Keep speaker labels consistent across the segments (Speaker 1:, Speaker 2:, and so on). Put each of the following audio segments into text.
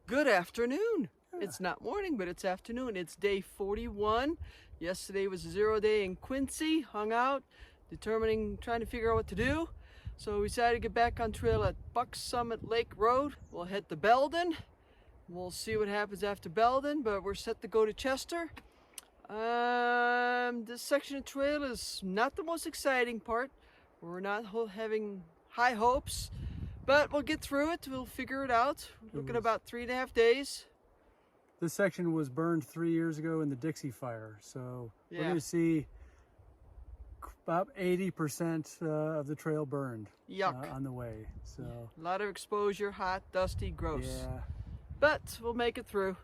Speaker 1: Good afternoon. It's not morning, but it's afternoon. It's day 41. Yesterday was a 0 day in Quincy. Hung out, trying to figure out what to do. So we decided to get back on trail at Buck Summit Lake Road. We'll head to Belden. We'll see what happens after Belden, but we're set to go to Chester. This section of trail is not the most exciting part. We're not having high hopes, but we'll get through it. We'll figure it out. We're looking at about 3.5 days.
Speaker 2: This section was burned 3 years ago in the Dixie fire, so we're going to see about 80% of the trail burned.
Speaker 1: Yuck.
Speaker 2: On the way. So
Speaker 1: a lot of exposure, hot, dusty, gross.
Speaker 2: Yeah.
Speaker 1: But we'll make it through.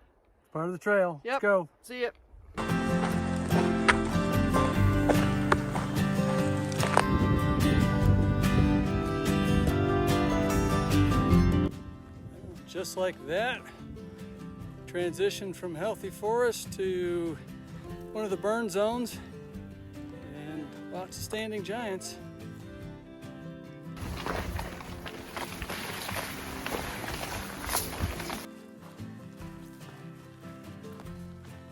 Speaker 2: Part of the trail.
Speaker 1: Yep.
Speaker 2: Let's go.
Speaker 1: See ya.
Speaker 2: Just like that, transition from healthy forest to one of the burn zones and lots of standing giants.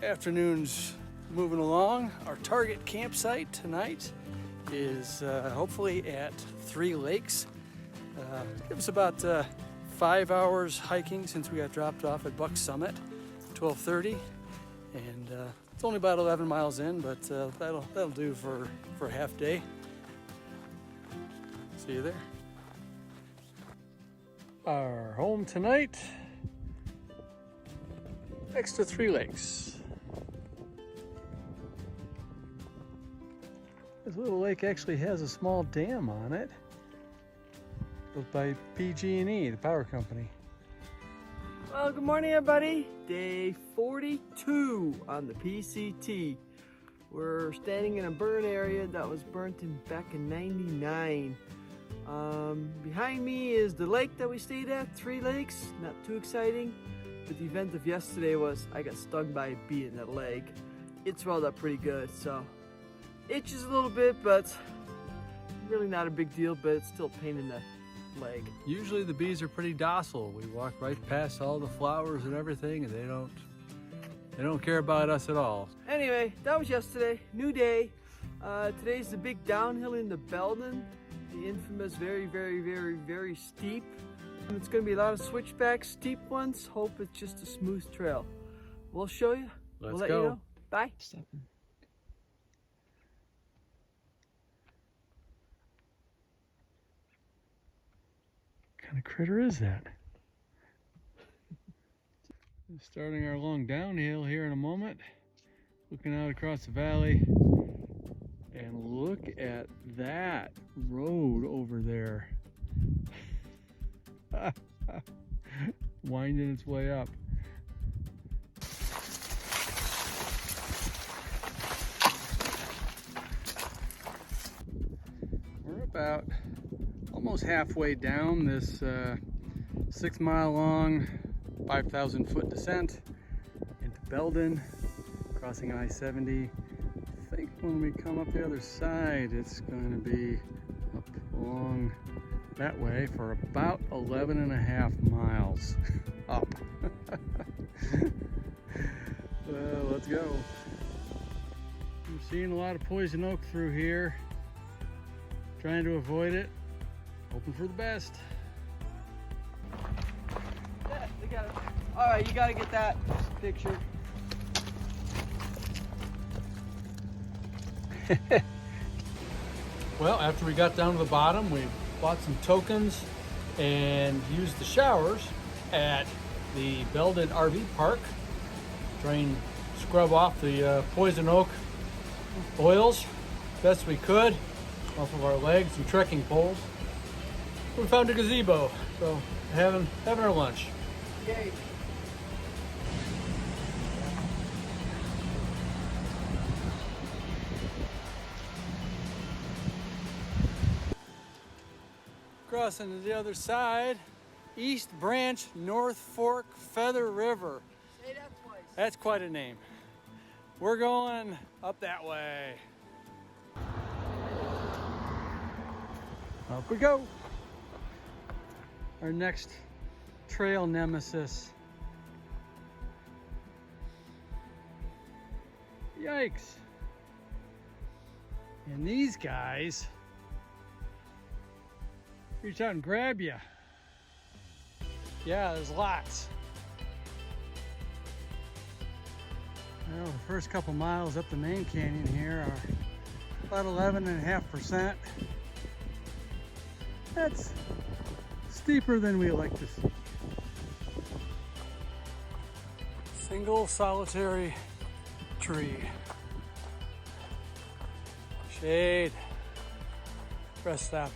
Speaker 2: Afternoon's moving along. Our target campsite tonight is hopefully at 3 lakes. Give us about 5 hours hiking since we got dropped off at Buck Summit, 12:30, and it's only about 11 miles in, but that'll do for a half day. See you there. Our home tonight, next to 3 lakes. This little lake actually has a small dam on it, built by PG&E, the power company.
Speaker 1: Well, good morning, everybody. Day 42 on the PCT. We're standing in a burn area that was burnt back in '99. Behind me is the lake that we stayed at, 3 lakes. Not too exciting, but the event of yesterday was I got stung by a bee in the leg. It swelled up pretty good, so itches a little bit, but really not a big deal, but it's still a pain in the leg.
Speaker 2: Usually the bees are pretty docile. We walk right past all the flowers and everything, and they don't care about us at all.
Speaker 1: Anyway, that was yesterday. New day. Today's the big downhill into Belden, the infamous very steep. And it's going to be a lot of switchbacks, steep ones. Hope it's just a smooth trail. We'll show you.
Speaker 2: Let's
Speaker 1: we'll let
Speaker 2: go.
Speaker 1: you know. Bye.
Speaker 2: What kind of critter is that? Starting our long downhill here in a moment, looking out across the valley, and look at that road over there. Winding its way up. We're about almost halfway down this 6 mile long, 5,000 foot descent into Belden, crossing I-70. I think when we come up the other side, it's going to be up along that way for about 11.5 miles up. Well, let's go. I'm seeing a lot of poison oak through here. Trying to avoid it. Hoping for the best.
Speaker 1: Yeah, they got it. All right, you got to get that picture.
Speaker 2: Well, after we got down to the bottom, we bought some tokens and used the showers at the Belden RV park. Try and scrub off the poison oak oils best we could off of our legs and trekking poles. We found a gazebo, so having our lunch.
Speaker 1: Yay.
Speaker 2: Crossing to the other side, East Branch, North Fork, Feather River.
Speaker 1: Say that twice.
Speaker 2: That's quite a name. We're going up that way. Up we go. Our next trail nemesis Yikes. And these guys reach out and grab you. Yeah, there's lots. Well, the first couple miles up the main canyon here are about 11.5%. That's steeper than we like to see. Single solitary tree. Shade. Rest stop.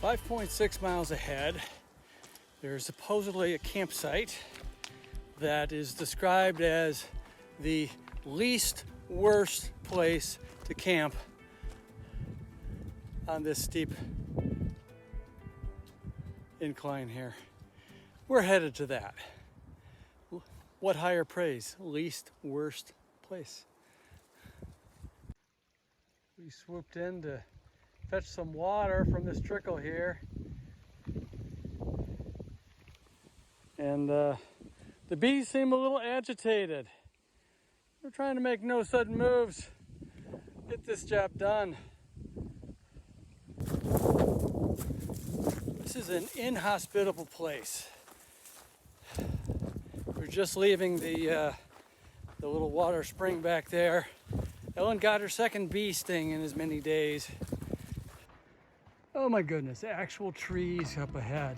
Speaker 2: 5.6 miles ahead, there's supposedly a campsite that is described as the least worst place to camp on this steep incline here. We're headed to that. What higher praise? Least worst place. We swooped in to fetch some water from this trickle here. And the bees seem a little agitated. We're trying to make no sudden moves. Get this job done. This is an inhospitable place. We're just leaving the little water spring back there. Ellen got her second bee sting in as many days. Oh my goodness, actual trees up ahead.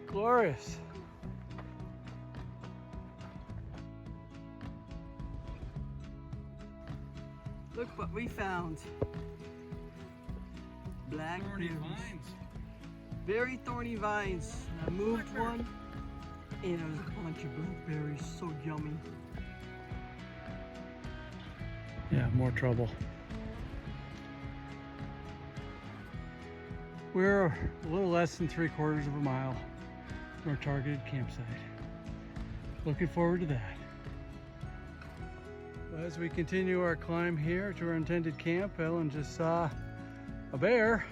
Speaker 2: Glorious.
Speaker 1: Look what we found. Blackberries. Very thorny vines. I moved one and there was a bunch of blackberries. So yummy.
Speaker 2: Yeah, more trouble. We're a little less than 3/4 of a mile from our targeted campsite. Looking forward to that. As we continue our climb here to our intended camp, Ellen just saw a bear.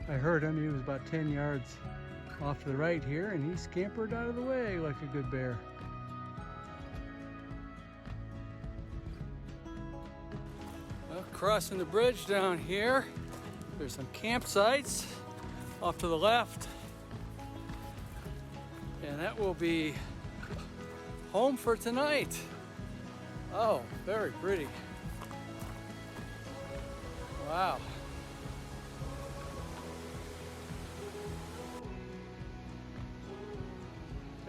Speaker 2: I heard him. He was about 10 yards off to the right here, and he scampered out of the way like a good bear. Well, crossing the bridge down here, there's some campsites off to the left, and that will be home for tonight. Oh, very pretty. Wow.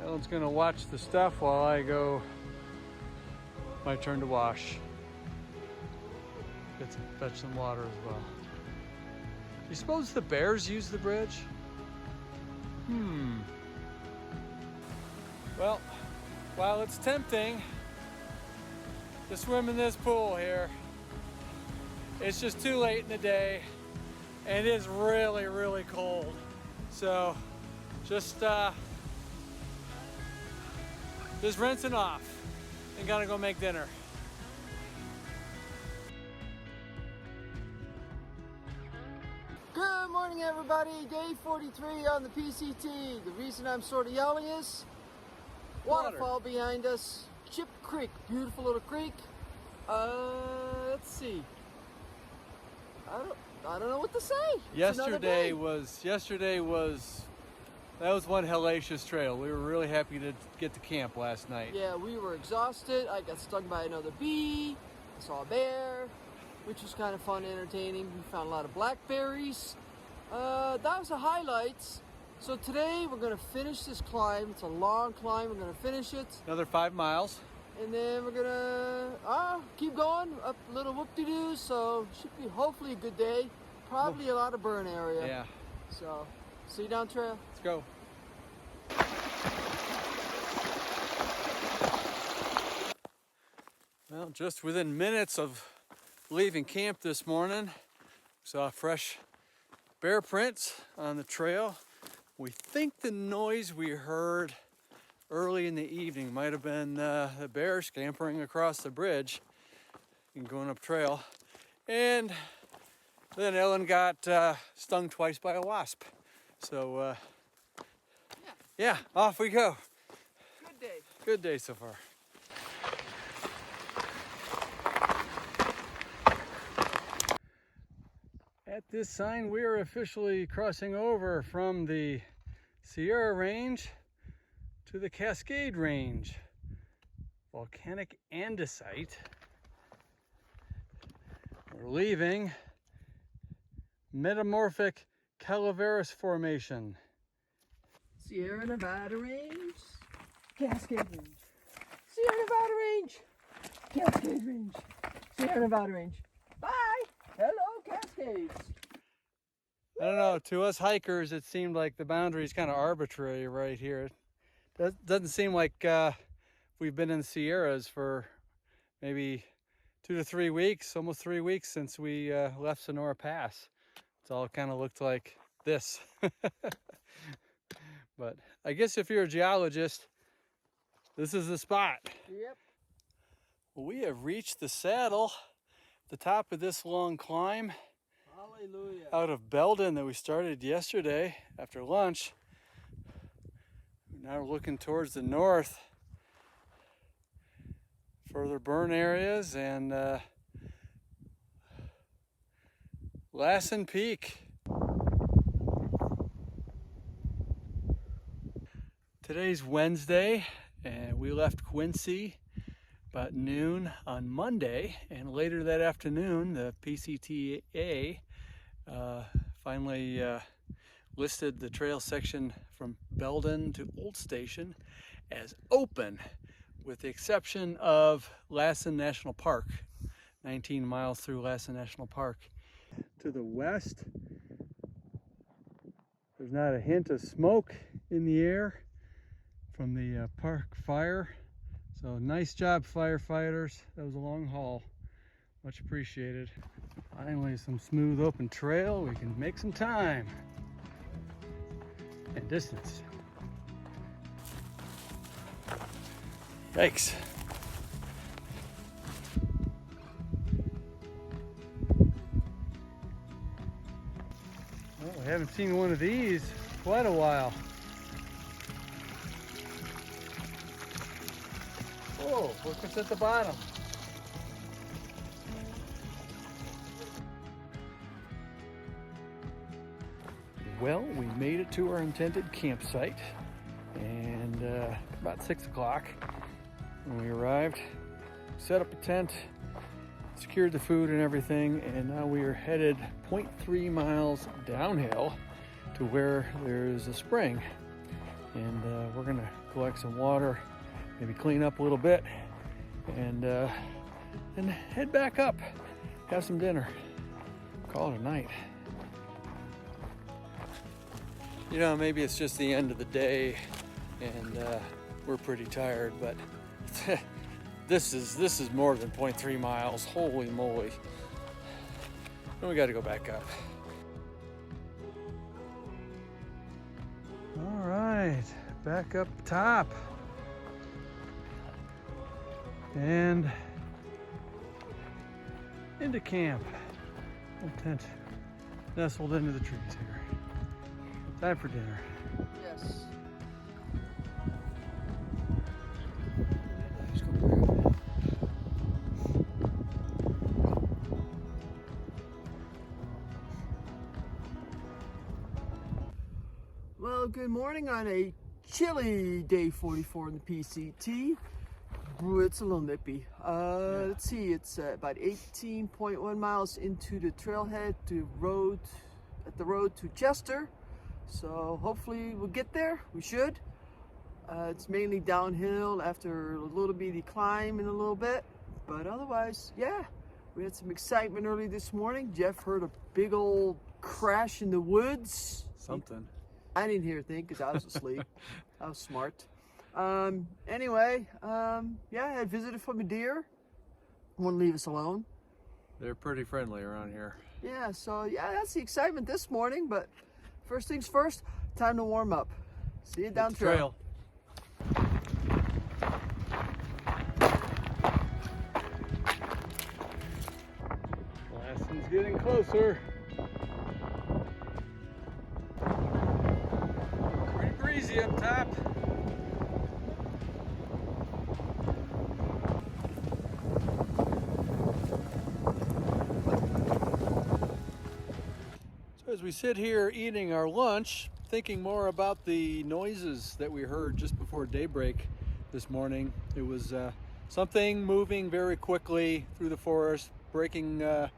Speaker 2: Ellen's gonna watch the stuff while I go my turn to wash. Fetch some water as well. You suppose the bears use the bridge? Well, while it's tempting to swim in this pool here, it's just too late in the day and it is really, really cold. So just rinsing off and gotta go make dinner.
Speaker 1: Good morning, everybody. Day 43 on the PCT. The reason I'm sort of yelling is waterfall behind us. Chip Creek, beautiful little creek. Let's see. I don't know what to say.
Speaker 2: Yesterday was that was one hellacious trail. We were really happy to get to camp last night.
Speaker 1: Yeah, we were exhausted. I got stung by another bee. I saw a bear, which was kind of fun and entertaining. We found a lot of blackberries. That was the highlights. So today we're gonna finish this climb. It's a long climb. We're gonna finish it.
Speaker 2: Another 5 miles.
Speaker 1: And then we're gonna keep going up a little whoop-de-doo. So should be hopefully a good day. Probably a lot of burn area.
Speaker 2: Yeah.
Speaker 1: So see you down trail.
Speaker 2: Let's go. Well, just within minutes of leaving camp this morning, saw fresh bear prints on the trail. We think the noise we heard early in the evening might have been the bear scampering across the bridge and going up trail. And then Ellen got stung twice by a wasp. So yeah, off we go. Good day so far. At this sign, we are officially crossing over from the Sierra Range to the Cascade Range. Volcanic andesite. We're leaving Metamorphic Calaveras Formation.
Speaker 1: Sierra Nevada Range, Cascade Range. Sierra Nevada Range, Cascade Range. Sierra Nevada Range. Bye. Hello, Cascades.
Speaker 2: I don't know, to us hikers, it seemed like the boundary is kind of arbitrary right here. It doesn't seem like we've been in the Sierras for maybe 2 to 3 weeks, almost 3 weeks since we left Sonora Pass. It's all kind of looked like this. But I guess if you're a geologist, this is the spot.
Speaker 1: Yep.
Speaker 2: Well, we have reached the saddle, the top of this long climb.
Speaker 1: Hallelujah.
Speaker 2: Out of Belden that we started yesterday after lunch. Now we're looking towards the north. Further burn areas and Lassen Peak. Today's Wednesday and we left Quincy about noon on Monday, and later that afternoon the PCTA finally listed the trail section from Belden to Old Station as open, with the exception of Lassen National Park, 19 miles through Lassen National Park. To the west, there's not a hint of smoke in the air from the park fire. So nice job, firefighters. That was a long haul. Much appreciated. Finally, some smooth open trail. We can make some time and distance. Yikes. Well, we haven't seen one of these for quite a while. Oh, look what's at the bottom. Well, we made it to our intended campsite, and about 6 o'clock when we arrived, set up a tent, secured the food and everything, and now we are headed 0.3 miles downhill to where there's a spring, and we're gonna collect some water, maybe clean up a little bit, and head back up, have some dinner, call it a night. You know, maybe it's just the end of the day and we're pretty tired, but this is more than 0.3 miles. Holy moly. Then we got to go back up. All right, back up top. And into camp. Little tent nestled into the trees here. Time for dinner.
Speaker 1: Yes. Well, good morning on a chilly day 44 in the PCT. It's a little nippy. Let's see, it's about 18.1 miles into the trailhead to the road to Chester. So hopefully we'll get there. We should. It's mainly downhill after a little bitty climb in a little bit, but otherwise, yeah, we had some excitement early this morning. Jeff heard a big old crash in the woods.
Speaker 2: Something.
Speaker 1: I didn't hear a thing because I was asleep. I was smart. Anyway, yeah, I had visited from a deer. Wouldn't leave us alone.
Speaker 2: They're pretty friendly around here.
Speaker 1: Yeah, so yeah, that's the excitement this morning, but first things first, time to warm up. See you down trail.
Speaker 2: Lassen's getting closer. Pretty breezy up top. As we sit here eating our lunch, thinking more about the noises that we heard just before daybreak this morning. It was something moving very quickly through the forest, breaking up,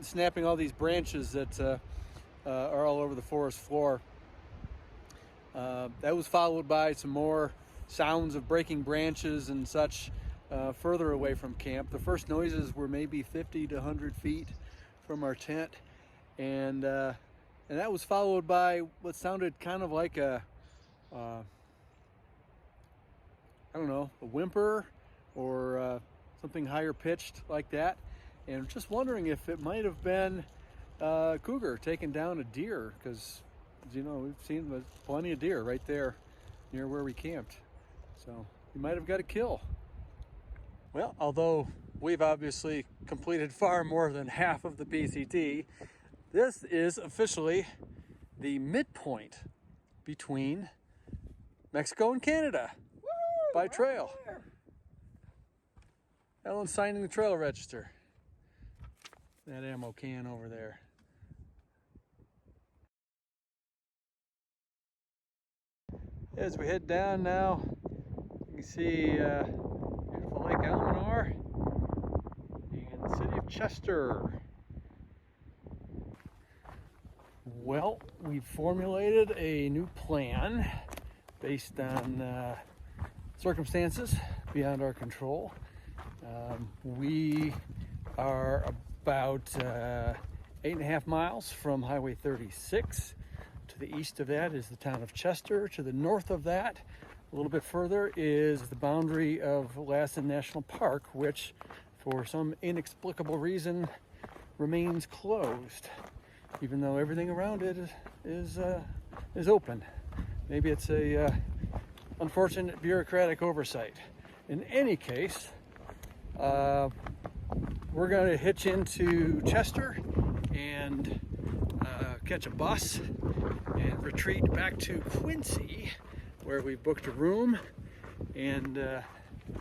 Speaker 2: snapping all these branches that are all over the forest floor. That was followed by some more sounds of breaking branches and such further away from camp. The first noises were maybe 50 to 100 feet from our tent, and that was followed by what sounded kind of like a I don't know, a whimper or something higher pitched like that. And just wondering if it might have been a cougar taking down a deer, because, you know, we've seen plenty of deer right there near where we camped. So he might have got a kill. Well, although we've obviously completed far more than half of the PCT, this is officially the midpoint between Mexico and Canada. Woo, by trail. There. Ellen's signing the trail register. That ammo can over there. As we head down now, you can see beautiful Lake Almanor and the city of Chester. Well, we've formulated a new plan based on circumstances beyond our control. We are about 8.5 miles from Highway 36. To the east of that is the town of Chester. To the north of that, a little bit further, is the boundary of Lassen National Park, which for some inexplicable reason remains closed, even though everything around it is open. Maybe it's a unfortunate bureaucratic oversight. In any case, we're going to hitch into Chester and catch a bus and retreat back to Quincy, where we booked a room, and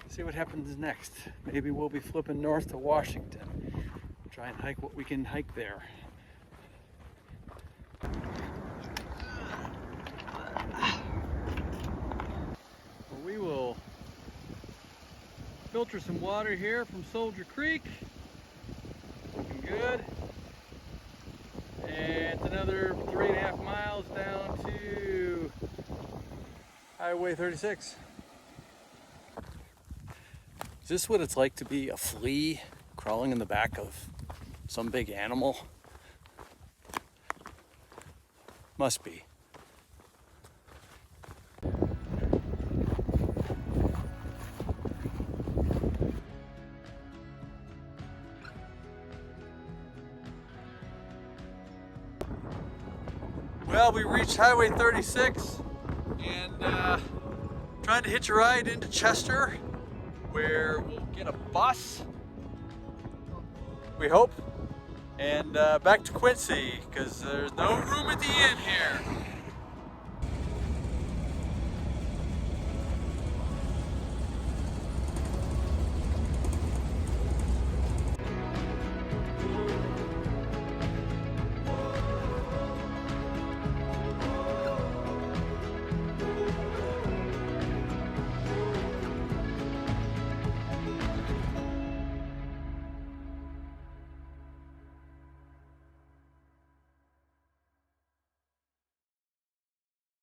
Speaker 2: see what happens next. Maybe we'll be flipping north to Washington, try and hike what we can hike there. We will filter some water here from Soldier Creek. Looking good. And it's another 3.5 miles down to Highway 36. Is this what it's like to be a flea crawling in the back of some big animal? Must be. Well, we reached Highway 36 and trying to hitch a ride into Chester, where we'll get a bus, we hope, and back to Quincy, because there's no room at the inn here.